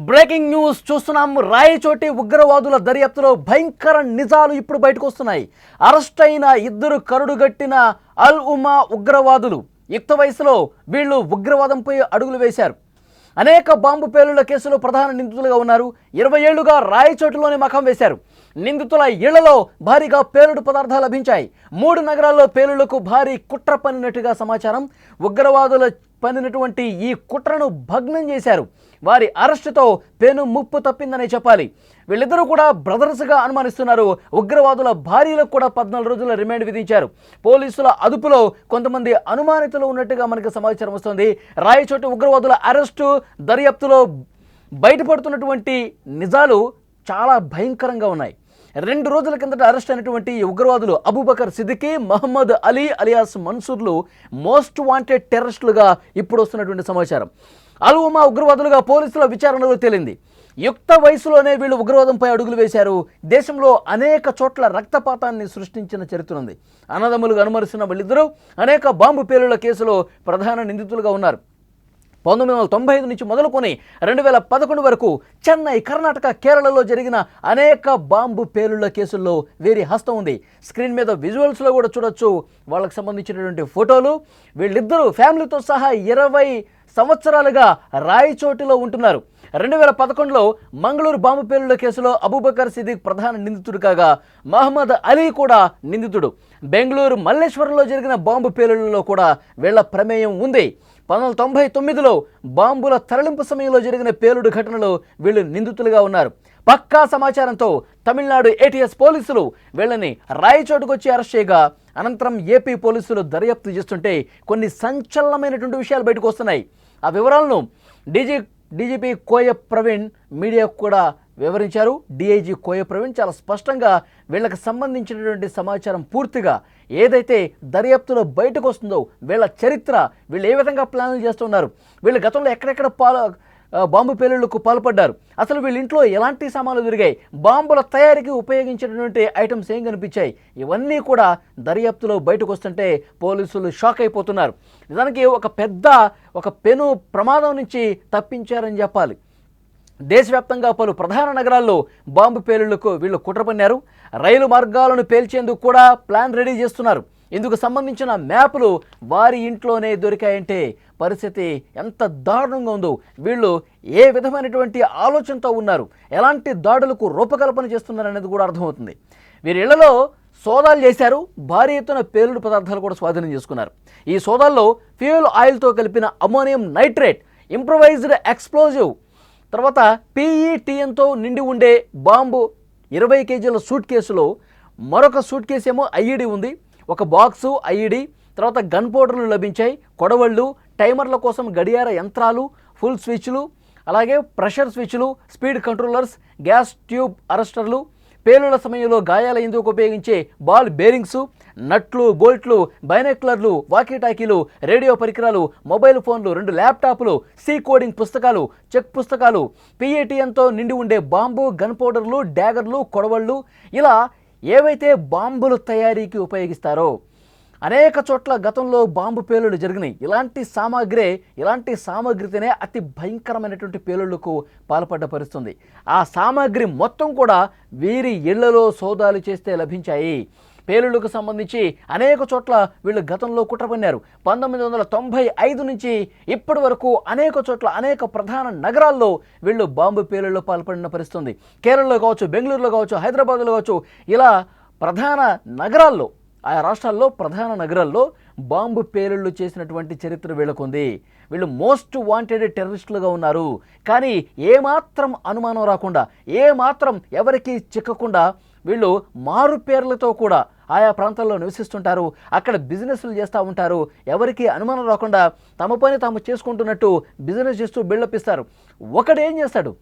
Breaking news చూస్తున్నాం. రాయచోటి ఉగ్రవాదుల దర్యాప్తులో భయంకర నిజాలు ఇప్పుడు బయటకు వస్తున్నాయి. అరెస్ట్ అయిన ఇద్దరు కరుడుగట్టిన అల్ ఉమా ఉగ్రవాదులు యుక్త వయసులో వీళ్ళు ఉగ్రవాదంపై అడుగులు వేశారు. అనేక బాంబు పేలుళ్ల కేసులో ప్రధాన నిందితులుగా ఉన్నారు. 20 ఏళ్లుగా రాయచోటిలోనే మకాం వేశారు. నిందితుల ఇళ్లలో భారీగా పేలుడు పదార్థాలు లభించాయి. 3 నగరాల్లో పేలుళ్లకు భారీ కుట్ర పన్నినట్టుగా సమాచారం. ఉగ్రవాదుల పన్నినటువంటి ఈ కుట్రను భగ్నం చేశారు. వారి అరెస్టుతో పెను ముప్పు తప్పిందనే చెప్పాలి. వీళ్ళిద్దరూ కూడా బ్రదర్స్గా అనుమానిస్తున్నారు. ఉగ్రవాదుల భార్యలకు కూడా 14 రోజుల రిమాండ్ విధించారు. పోలీసుల అదుపులో కొంతమంది అనుమానితులు ఉన్నట్టుగా మనకు సమాచారం వస్తుంది. రాయచోటి ఉగ్రవాదుల అరెస్టు దర్యాప్తులో బయటపడుతున్నటువంటి నిజాలు చాలా భయంకరంగా ఉన్నాయి. 2 రోజుల కిందట అరెస్ట్ అయినటువంటి ఉగ్రవాదులు అబూబకర్ సిద్దికీ, మహమ్మద్ అలీ అలియాస్ మన్సూర్లు మోస్ట్ వాంటెడ్ టెర్రరిస్టులుగా ఇప్పుడు వస్తున్నటువంటి సమాచారం. అల్ ఉమా ఉగ్రవాదులుగా పోలీసుల విచారణలో తేలింది. యుక్త వయసులోనే వీళ్ళు ఉగ్రవాదంపై అడుగులు వేశారు. దేశంలో అనేక చోట్ల రక్తపాతాన్ని సృష్టించిన చరిత్ర ఉంది. అన్నదమ్ములుగా అనుమరిస్తున్న వీళ్ళిద్దరూ అనేక బాంబు పేలుళ్ల కేసులో ప్రధాన నిందితులుగా ఉన్నారు. 1995 నుంచి మొదలుకొని 2011 వరకు చెన్నై, కర్ణాటక, కేరళలో జరిగిన అనేక బాంబు పేలుళ్ల కేసుల్లో వీరి హస్తం ఉంది. స్క్రీన్ మీద విజువల్స్లో కూడా చూడొచ్చు వాళ్ళకి సంబంధించినటువంటి ఫోటోలు. వీళ్ళిద్దరూ ఫ్యామిలీతో సహా 20 సంవత్సరాలుగా రాయచోటిలో ఉంటున్నారు. 2011లో మంగళూరు బాంబు పేలుళ్ల కేసులో అబూబకర్ సిద్దిక్ ప్రధాన నిందితుడు కాగా మహమ్మద్ అలీ కూడా నిందితుడు. బెంగళూరు మల్లేశ్వరంలో జరిగిన బాంబు పేలుళ్లలో కూడా వీళ్ల ప్రమేయం ఉంది. 1999లో బాంబుల తరలింపు సమయంలో జరిగిన పేలుడు ఘటనలో వీళ్ళు నిందితులుగా ఉన్నారు. పక్కా సమాచారంతో తమిళనాడు ఏటీఎస్ పోలీసులు వీళ్ళని రాయచోటుకు వచ్చి అరెస్ట్ చేయగా అనంతరం ఏపీ పోలీసులు దర్యాప్తు చేస్తుంటే కొన్ని సంచలనమైనటువంటి విషయాలు బయటకు వస్తున్నాయి. ఆ వివరాలను డీజీపీ కోయ ప్రవీణ్ మీడియాకు కూడా వివరించారు. డీఐజీ కోయ ప్రవీణ్ చాలా స్పష్టంగా వీళ్ళకి సంబంధించినటువంటి సమాచారం పూర్తిగా ఏదైతే దర్యాప్తులో బయటకు వస్తుందో వీళ్ళ చరిత్ర, వీళ్ళు ఏ విధంగా ప్లాన్లు చేస్తున్నారు, వీళ్ళు గతంలో ఎక్కడెక్కడ బాంబు పేలుళ్లకు పాల్పడ్డారు, అసలు వీళ్ళ ఇంట్లో ఎలాంటి సామాన్లు దొరికాయి, బాంబుల తయారీకి ఉపయోగించినటువంటి ఐటమ్స్ ఏం కనిపించాయి, ఇవన్నీ కూడా దర్యాప్తులో బయటకు వస్తుంటే పోలీసులు షాక్ అయిపోతున్నారు. నిజానికి ఒక పెను ప్రమాదం నుంచి తప్పించారని చెప్పాలి. దేశవ్యాప్తంగా పలు ప్రధాన నగరాల్లో బాంబు పేలుళ్లకు వీళ్ళు కుట్ర పన్నారు. రైలు మార్గాలను పేల్చేందుకు కూడా ప్లాన్ రెడీ చేస్తున్నారు. ఇందుకు సంబంధించిన మ్యాపులు వారి ఇంట్లోనే దొరికాయంటే పరిస్థితి ఎంత దారుణంగా ఉందో, వీళ్ళు ఏ విధమైనటువంటి ఆలోచనతో ఉన్నారు, ఎలాంటి దాడులకు రూపకల్పన చేస్తున్నారు అనేది కూడా అర్థమవుతుంది. వీరి ఇళ్లలో సోదాలు చేశారు. భారీ ఎత్తున పేలుడు పదార్థాలు కూడా స్వాధీనం చేసుకున్నారు. ఈ సోదాల్లో ఫ్యూయల్ ఆయిల్తో కలిపిన అమోనియం నైట్రేట్, ఇంప్రొవైజ్డ్ ఎక్స్ప్లోజివ్, తర్వాత PETNతో నిండి ఉండే బాంబు, 20 కేజీల సూట్ కేసులో మరొక సూట్ కేసు ఏమో IED ఉంది, ఒక బాక్సు IED, తర్వాత గన్ పౌడర్లు లభించాయి, కొడవళ్ళు, టైమర్ల కోసం గడియార యంత్రాలు, ఫుల్ స్విచ్లు, అలాగే ప్రెషర్ స్విచ్లు, స్పీడ్ కంట్రోలర్స్, గ్యాస్ ట్యూబ్ అరెస్టర్లు, పేలుళ్ల సమయంలో గాయాలయ్యేందుకు ఉపయోగించే బాల్ బేరింగ్స్, నట్లు, బోల్ట్లు, బైనాక్యులర్లు, వాకీటాకీలు, రేడియో పరికరాలు, మొబైల్ ఫోన్లు, 2 ల్యాప్టాప్లు, కోడింగ్ పుస్తకాలు, చెక్ పుస్తకాలు, PETNతో నిండి ఉండే బాంబు, గన్ పౌడర్లు, డ్యాగర్లు, కొడవళ్ళు, ఇలా ఏవైతే బాంబులు తయారీకి ఉపయోగిస్తారో అనేక చోట్ల గతంలో బాంబు పేలుళ్లు జరిగినాయి. ఇలాంటి సామాగ్రితోనే అతి భయంకరమైనటువంటి పేలుళ్లకు పాల్పడ్డ పరిస్థితుంది. ఆ సామాగ్రి మొత్తం కూడా వీరి ఇళ్లలో సోదాలు చేస్తే లభించాయి. పేలుళ్లకు సంబంధించి అనేక చోట్ల వీళ్ళు గతంలో కుట్ర పన్నారు. 1995 నుంచి ఇప్పటి వరకు అనేక చోట్ల అనేక ప్రధాన నగరాల్లో వీళ్ళు బాంబు పేలుళ్లు పాల్పడిన పరిస్థితుంది. కేరళలో కావచ్చు, బెంగళూరులో కావచ్చు, హైదరాబాద్లో కావచ్చు, ఇలా ప్రధాన నగరాల్లో, ఆయా రాష్ట్రాల్లో ప్రధాన నగరాల్లో బాంబు పేలుళ్లు చేసినటువంటి చరిత్ర వీళ్ళకుంది. వీళ్ళు మోస్ట్ వాంటెడ్ టెర్రరిస్టులుగా ఉన్నారు. కానీ ఏమాత్రం అనుమానం రాకుండా, ఏమాత్రం ఎవరికి చిక్కకుండా వీళ్ళు మారు పేర్లతో కూడా ఆయా ప్రాంతాల్లో నివసిస్తుంటారు. అక్కడ బిజినెస్లు చేస్తూ ఉంటారు. ఎవరికి అనుమానం రాకుండా తమ పని తాము చేసుకుంటున్నట్టు బిజినెస్ చేస్తూ బిల్డప్ ఇస్తారు. ఒకడు ఏం చేస్తాడు,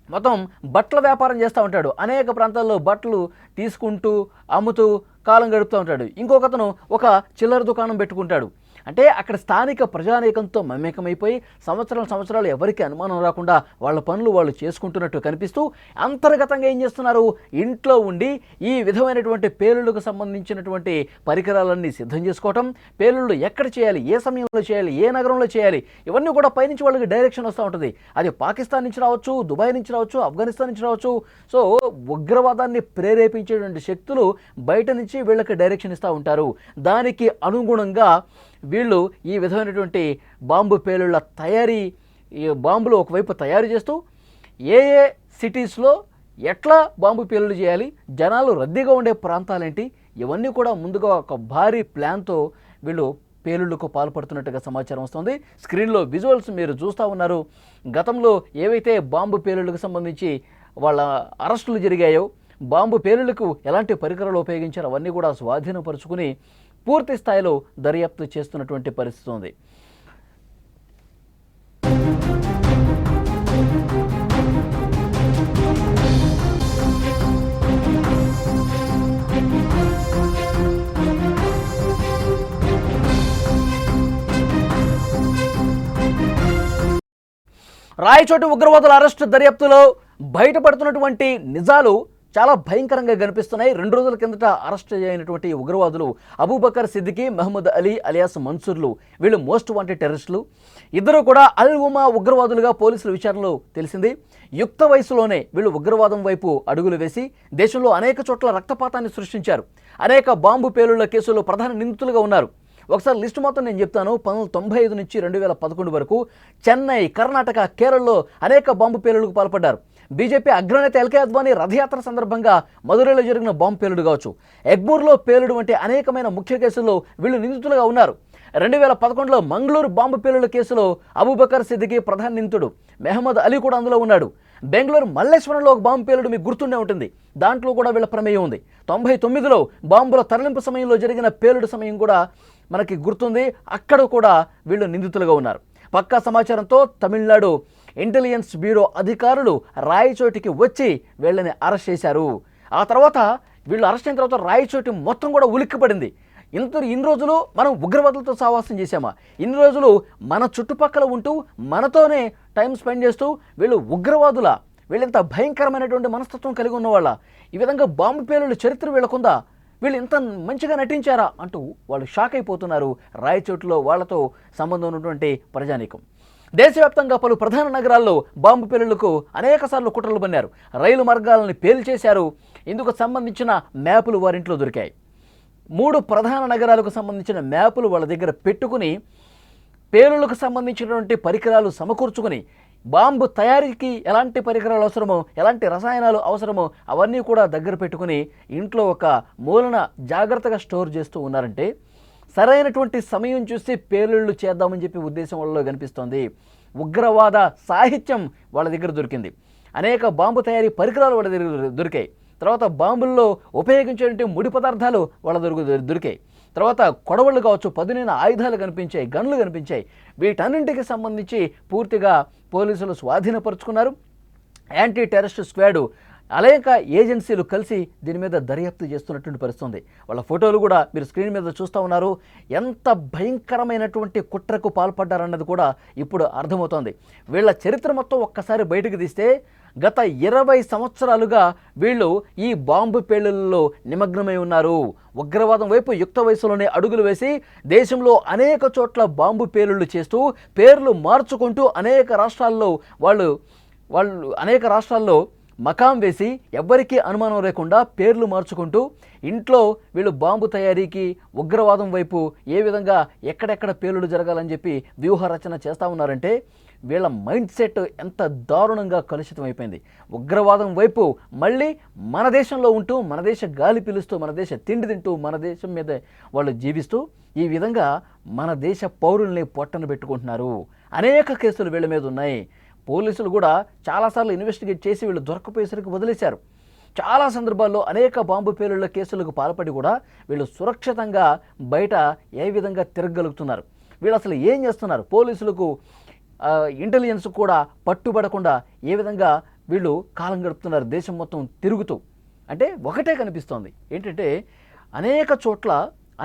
మొత్తం బట్టల వ్యాపారం చేస్తూ ఉంటాడు. అనేక ప్రాంతాల్లో బట్టలు తీసుకుంటూ అమ్ముతూ కాలం గడుపుతూ ఉంటాడు. ఇంకొకతను ఒక చిల్లర దుకాణం పెట్టుకుంటాడు. అంటే అక్కడ స్థానిక ప్రజానీకంతో మమేకమైపోయి సంవత్సరాలు ఎవరికి అనుమానం రాకుండా వాళ్ళ పనులు వాళ్ళు చేసుకుంటున్నట్టు కనిపిస్తూ అంతర్గతంగా ఏం చేస్తున్నారు, ఇంట్లో ఉండి ఈ విధమైనటువంటి పేలుళ్లకు సంబంధించినటువంటి పరికరాలన్నీ సిద్ధం చేసుకోవటం, పేలుళ్ళు ఎక్కడ చేయాలి, ఏ సమయంలో చేయాలి, ఏ నగరంలో చేయాలి, ఇవన్నీ కూడా పైనుంచి వాళ్ళకి డైరెక్షన్ వస్తూ ఉంటుంది. అది పాకిస్తాన్ నుంచి రావచ్చు, దుబాయ్ నుంచి రావచ్చు, ఆఫ్ఘనిస్తాన్ నుంచి రావచ్చు. సో ఉగ్రవాదాన్ని ప్రేరేపించేటువంటి శక్తులు బయట నుంచి వీళ్ళకి డైరెక్షన్ ఇస్తూ ఉంటారు. దానికి అనుగుణంగా వీళ్ళు ఈ విధమైనటువంటి బాంబు పేలుళ్ల తయారీ, ఈ బాంబులు ఒకవైపు తయారు చేస్తూ ఏ ఏ సిటీస్లో ఎట్లా బాంబు పేలుళ్లు చేయాలి, జనాలు రద్దీగా ఉండే ప్రాంతాలేంటి, ఇవన్నీ కూడా ముందుగా ఒక భారీ ప్లాన్తో వీళ్ళు పేలుళ్లకు పాల్పడుతున్నట్టుగా సమాచారం వస్తుంది. స్క్రీన్లో విజువల్స్ మీరు చూస్తూ ఉన్నారు. గతంలో ఏవైతే బాంబు పేలుళ్లకు సంబంధించి వాళ్ళ అరెస్టులు జరిగాయో, బాంబు పేలుళ్లకు ఎలాంటి పరికరాలు ఉపయోగించారో అవన్నీ కూడా స్వాధీనపరుచుకుని పూర్తి స్థాయిలో దర్యాప్తు చేస్తున్నటువంటి పరిస్థితి ఉంది. రాయచోటి ఉగ్రవాదుల అరెస్టు దర్యాప్తులో బయటపడుతున్నటువంటి నిజాలు చాలా భయంకరంగా కనిపిస్తున్నాయి. 2 రోజుల కిందట అరెస్ట్ అయినటువంటి ఉగ్రవాదులు అబూబకర్ సిద్దికి, మహమ్మద్ అలీ అలియాస్ మన్సూర్లు, వీళ్ళు మోస్ట్ వాంటెడ్ టెర్రరిస్టులు. ఇద్దరు కూడా అల్ ఉమా ఉగ్రవాదులుగా పోలీసుల విచారణలో తెలిసింది. యుక్త వయసులోనే వీళ్ళు ఉగ్రవాదం వైపు అడుగులు వేసి దేశంలో అనేక చోట్ల రక్తపాతాన్ని సృష్టించారు. అనేక బాంబు పేలుళ్ల కేసుల్లో ప్రధాన నిందితులుగా ఉన్నారు. ఒకసారి లిస్టు మొత్తం నేను చెప్తాను. 1995 నుంచి 2011 వరకు చెన్నై, కర్ణాటక, కేరళలో అనేక బాంబు పేలుళ్లకు పాల్పడ్డారు. బీజేపీ అగ్రనేత ఎల్కే అద్వానీ రథయాత్ర సందర్భంగా మదురైలో జరిగిన బాంబు పేలుడు కావచ్చు, ఎగ్మూర్లో పేలుడు వంటి అనేకమైన ముఖ్య కేసుల్లో వీళ్ళు నిందితులుగా ఉన్నారు. 2011లో మంగళూరు బాంబు పేలుళ్ల కేసులో అబూబకర్ సిద్దికి ప్రధాన నిందితుడు, మెహమ్మద్ అలీ కూడా అందులో ఉన్నాడు. బెంగళూరు మల్లేశ్వరంలో ఒక బాంబు పేలుడు మీకు గుర్తుండే ఉంటుంది, దాంట్లో కూడా వీళ్ళ ప్రమేయం ఉంది. 99లో బాంబుల తరలింపు సమయంలో జరిగిన పేలుడు సమయం కూడా మనకి గుర్తుంది, అక్కడ కూడా వీళ్ళు నిందితులుగా ఉన్నారు. పక్కా సమాచారంతో తమిళనాడు ఇంటెలిజెన్స్ బ్యూరో అధికారులు రాయచోటికి వచ్చి వీళ్ళని అరెస్ట్ చేశారు. ఆ తర్వాత వీళ్ళు అరెస్ట్ అయిన తర్వాత రాయచోటి మొత్తం కూడా ఉలిక్కిపడింది. ఇన్ని రోజులు మనం ఉగ్రవాదులతో సహవాసం చేశామా, ఇన్ని రోజులు మన చుట్టుపక్కల ఉంటూ మనతోనే టైం స్పెండ్ చేస్తూ వీళ్ళు ఉగ్రవాదుల, వీళ్ళంత భయంకరమైనటువంటి మనస్తత్వం కలిగి ఉన్నవాళ్ళ, ఈ విధంగా బాంబు పేలుళ్ళ చరిత్ర వీళ్ళకుందా, వీళ్ళు ఇంత మంచిగా నటించారా అంటూ వాళ్ళు షాక్ అయిపోతున్నారు. రాయచోటులో వాళ్లతో సంబంధం ఉన్నటువంటి ప్రజానీకం. దేశవ్యాప్తంగా పలు ప్రధాన నగరాల్లో బాంబు పేలుళ్లకు అనేకసార్లు కుట్రలు పన్నారు. రైలు మార్గాలను పేల్చేశారు. ఇందుకు సంబంధించిన మ్యాపులు వారింట్లో దొరికాయి. 3 ప్రధాన నగరాలకు సంబంధించిన మ్యాపులు వాళ్ళ దగ్గర పెట్టుకుని పేలుళ్లకు సంబంధించినటువంటి పరికరాలు సమకూర్చుకుని, బాంబు తయారీకి ఎలాంటి పరికరాలు అవసరమో, ఎలాంటి రసాయనాలు అవసరమో అవన్నీ కూడా దగ్గర పెట్టుకుని ఇంట్లో ఒక మూలన జాగ్రత్తగా స్టోర్ చేస్తూ ఉన్నారంటే సరైనటువంటి సమయం చూసి పేలుళ్ళు చేద్దామని చెప్పి ఉద్దేశం వాళ్ళలో కనిపిస్తోంది. ఉగ్రవాద సాహిత్యం వాళ్ళ దగ్గర దొరికింది. అనేక బాంబు తయారీ పరికరాలు వాళ్ళ దగ్గర దొరికాయి. తర్వాత బాంబుల్లో ఉపయోగించేటువంటి ముడి పదార్థాలు వాళ్ళ దొరికాయి. తర్వాత కొడవళ్ళు కావచ్చు, పదునైన ఆయుధాలు కనిపించాయి, గన్లు కనిపించాయి. వీటన్నింటికి సంబంధించి పూర్తిగా పోలీసులు స్వాధీనపరుచుకున్నారు. యాంటీ టెర్రరిస్ట్ స్క్వాడ్, అనేక ఏజెన్సీలు కలిసి దీని మీద దర్యాప్తు చేస్తున్నటువంటి పరిస్థితుంది. వాళ్ళ ఫోటోలు కూడా మీరు స్క్రీన్ మీద చూస్తూ ఉన్నారు. ఎంత భయంకరమైనటువంటి కుట్రకు పాల్పడ్డారన్నది కూడా ఇప్పుడు అర్థమవుతోంది. వీళ్ళ చరిత్ర మొత్తం ఒక్కసారి బయటకు తీస్తే గత 20 సంవత్సరాలుగా వీళ్ళు ఈ బాంబు పేలుళ్లలో నిమగ్నమై ఉన్నారు. ఉగ్రవాదం వైపు యుక్త వయసులోనే అడుగులు వేసి దేశంలో అనేక చోట్ల బాంబు పేలుళ్లు చేస్తూ పేర్లు మార్చుకుంటూ అనేక రాష్ట్రాల్లో మకాం వేసి ఎవ్వరికీ అనుమానం లేకుండా పేర్లు మార్చుకుంటూ ఇంట్లో వీళ్ళు బాంబు తయారీకి, ఉగ్రవాదం వైపు ఏ విధంగా ఎక్కడెక్కడ పేలుడు జరగాలని చెప్పి వ్యూహ రచన చేస్తూ ఉన్నారంటే వీళ్ళ మైండ్ సెట్ ఎంత దారుణంగా కలుషితం అయిపోయింది. ఉగ్రవాదం వైపు మళ్ళీ మన దేశంలో ఉంటూ, మన దేశ గాలి పీలుస్తూ, మన దేశ తిండి తింటూ, మన దేశం మీద వాళ్ళు జీవిస్తూ ఈ విధంగా మన దేశ పౌరుల్ని పొట్టన పెట్టుకుంటున్నారు. అనేక కేసులు వీళ్ళ మీద ఉన్నాయి. పోలీసులు కూడా చాలాసార్లు ఇన్వెస్టిగేట్ చేసి వీళ్ళు దొరకపోయేసరికి వదిలేశారు. చాలా సందర్భాల్లో అనేక బాంబు పేలుళ్ల కేసులకు పాల్పడి కూడా వీళ్ళు సురక్షితంగా బయట ఏ విధంగా తిరగలుగుతున్నారు, వీళ్ళు అసలు ఏం చేస్తున్నారు, పోలీసులకు ఇంటెలిజెన్స్ కూడా పట్టుబడకుండా ఏ విధంగా వీళ్ళు కాలం గడుపుతున్నారు దేశం మొత్తం తిరుగుతూ. అంటే ఒకటే కనిపిస్తోంది ఏంటంటే అనేక చోట్ల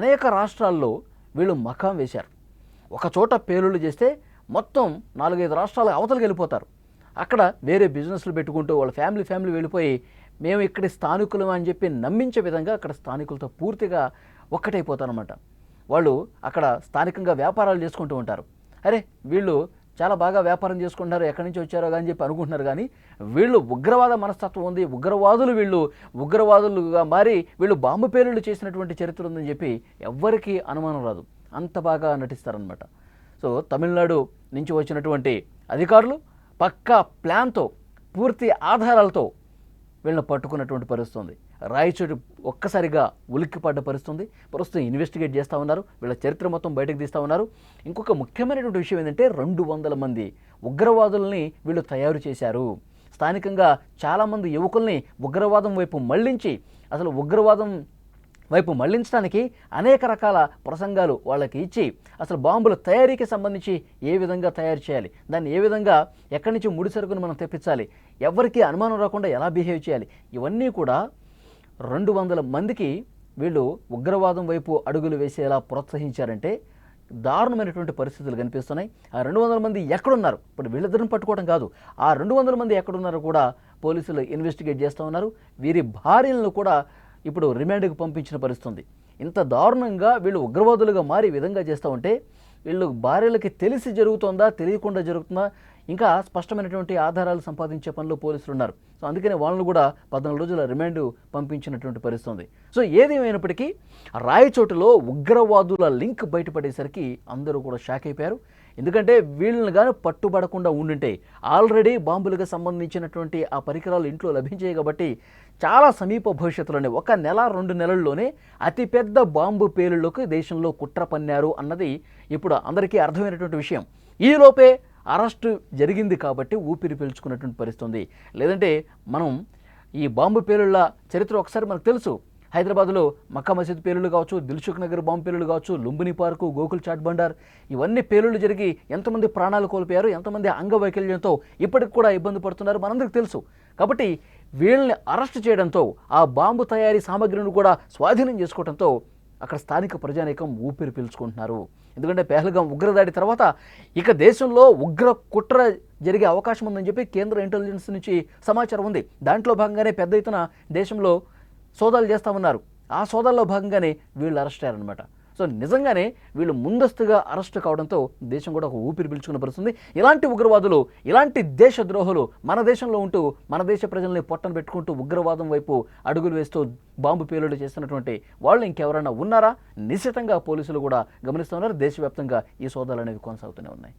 అనేక రాష్ట్రాల్లో వీళ్ళు మకాం వేశారు. ఒక చోట పేలుళ్ళు చేస్తే మొత్తం 4-5 రాష్ట్రాలు అవతలకి వెళ్ళిపోతారు. అక్కడ వేరే బిజినెస్లు పెట్టుకుంటూ వాళ్ళ ఫ్యామిలీ వెళ్ళిపోయి మేము ఇక్కడి స్థానికులం అని చెప్పి నమ్మించే విధంగా అక్కడ స్థానికులతో పూర్తిగా ఒక్కటైపోతారన్నమాట. వాళ్ళు అక్కడ స్థానికంగా వ్యాపారాలు చేసుకుంటూ ఉంటారు. అరే వీళ్ళు చాలా బాగా వ్యాపారం చేసుకుంటున్నారు, ఎక్కడి నుంచి వచ్చారో అని చెప్పి అనుకుంటున్నారు. కానీ వీళ్ళు ఉగ్రవాద మనస్తత్వం ఉంది, వీళ్ళు ఉగ్రవాదులుగా మారి వీళ్ళు బాంబు పేలుళ్ళు చేసినటువంటి చరిత్ర ఉందని చెప్పి ఎవ్వరికీ అనుమానం రాదు. అంత బాగా నటిస్తారనమాట. సో తమిళనాడు నుంచి వచ్చినటువంటి అధికారులు పక్కా ప్లాన్తో పూర్తి ఆధారాలతో వీళ్ళని పట్టుకున్నటువంటి పరిస్థితి ఉంది. రాయచోటి ఒక్కసారిగా ఉలిక్కిపడ్డ పరిస్థితి. ప్రస్తుతం ఇన్వెస్టిగేట్ చేస్తూ ఉన్నారు, వీళ్ళ చరిత్ర మొత్తం బయటకు తీస్తూ ఉన్నారు. ఇంకొక ముఖ్యమైనటువంటి విషయం ఏంటంటే 200 మంది ఉగ్రవాదుల్ని వీళ్ళు తయారు చేశారు. స్థానికంగా చాలామంది యువకుల్ని ఉగ్రవాదం వైపు మళ్లించి అసలు ఉగ్రవాదం వైపు మళ్లించడానికి అనేక రకాల ప్రసంగాలు వాళ్ళకి ఇచ్చి అసలు బాంబుల తయారీకి సంబంధించి ఏ విధంగా తయారు చేయాలి, దాన్ని ఏ విధంగా ఎక్కడి నుంచి ముడి సరుకును మనం తెప్పించాలి, ఎవరికి అనుమానం రాకుండా ఎలా బిహేవ్ చేయాలి, ఇవన్నీ కూడా 200 మందికి వీళ్ళు ఉగ్రవాదం వైపు అడుగులు వేసేలా ప్రోత్సహించారంటే దారుణమైనటువంటి పరిస్థితులు కనిపిస్తున్నాయి. ఆ 200 మంది ఎక్కడున్నారు, ఇప్పుడు వీళ్ళిద్దరిని పట్టుకోవడం కాదు, ఆ 200 మంది ఎక్కడున్నారో కూడా పోలీసులు ఇన్వెస్టిగేట్ చేస్తూ ఉన్నారు. వీరి భార్యలను కూడా ఇప్పుడు రిమాండ్కి పంపించిన పరిస్థితుంది. ఇంత దారుణంగా వీళ్ళు ఉగ్రవాదులుగా మారి విధంగా చేస్తూ ఉంటే వీళ్ళు భార్యలకి తెలిసి జరుగుతుందా తెలియకుండా జరుగుతుందా ఇంకా స్పష్టమైనటువంటి ఆధారాలు సంపాదించే పనిలో పోలీసులు ఉన్నారు. సో అందుకనే వాళ్ళను కూడా 14 రోజుల రిమాండ్ పంపించినటువంటి పరిస్థితుంది. సో ఏదేమైనప్పటికీ రాయచోటులో ఉగ్రవాదుల లింక్ బయటపడేసరికి అందరూ కూడా షాక్ అయిపోయారు. ఎందుకంటే వీళ్ళని కానీ పట్టుబడకుండా ఉండుంటే ఆల్రెడీ బాంబులకు సంబంధించినటువంటి ఆ పరికరాలు ఇంట్లో లభించాయి కాబట్టి చాలా సమీప భవిష్యత్తులోనే 1 నెల 2 నెలల్లోనే అతిపెద్ద బాంబు పేలుళ్లకు దేశంలో కుట్ర పన్నారు అన్నది ఇప్పుడు అందరికీ అర్థమైనటువంటి విషయం. ఈలోపే అరెస్టు జరిగింది కాబట్టి ఊపిరి పీల్చుకున్నటువంటి పరిస్థితి ఉంది. లేదంటే మనం ఈ బాంబు పేలుళ్ల చరిత్ర ఒకసారి మనకు తెలుసు. హైదరాబాద్లో మక్కా మసీద్ పేలుళ్ళు కావచ్చు, దిల్సుఖ్ నగర్ బాంబు పేలుళ్ళు కావచ్చు, లుంబిని పార్కు, గోకుల్ చాట్ బండార్, ఇవన్నీ పేలుళ్ళు జరిగి ఎంతమంది ప్రాణాలు కోల్పోయారు, ఎంతమంది అంగవైకల్యంతో ఇప్పటికి కూడా ఇబ్బంది పడుతున్నారు మనందరికీ తెలుసు. కాబట్టి వీళ్ళని అరెస్ట్ చేయడంతో ఆ బాంబు తయారీ సామగ్రిని కూడా స్వాధీనం చేసుకోవడంతో అక్కడ స్థానిక ప్రజానీకం ఊపిరి పీల్చుకుంటున్నారు. ఎందుకంటే పెహల్గాం ఉగ్రదాడి తర్వాత ఇక దేశంలో ఉగ్ర కుట్ర జరిగే అవకాశం ఉందని చెప్పి కేంద్ర ఇంటెలిజెన్స్ నుంచి సమాచారం ఉంది. దాంట్లో భాగంగానే పెద్ద ఎత్తున దేశంలో సోదాలు చేస్తూ ఉన్నారు. ఆ సోదాల్లో భాగంగానే వీళ్ళు అరెస్ట్ అయ్యారనమాట. సో నిజంగానే వీళ్ళు ముందస్తుగా అరెస్ట్ కావడంతో దేశం కూడా ఒక ఊపిరి పీల్చుకున్న పరిస్థితుంది. ఇలాంటి ఉగ్రవాదులు, ఇలాంటి దేశద్రోహులు మన దేశంలో ఉంటూ మన దేశ ప్రజల్ని పొట్టను పెట్టుకుంటూ ఉగ్రవాదం వైపు అడుగులు వేస్తూ బాంబు పేలుళ్ళు చేస్తున్నటువంటి వాళ్ళు ఇంకెవరైనా ఉన్నారా? నిశ్చితంగా పోలీసులు కూడా గమనిస్తున్నారు. దేశవ్యాప్తంగా ఈ సోదాలు అనేవి కొనసాగుతూనే ఉన్నాయి.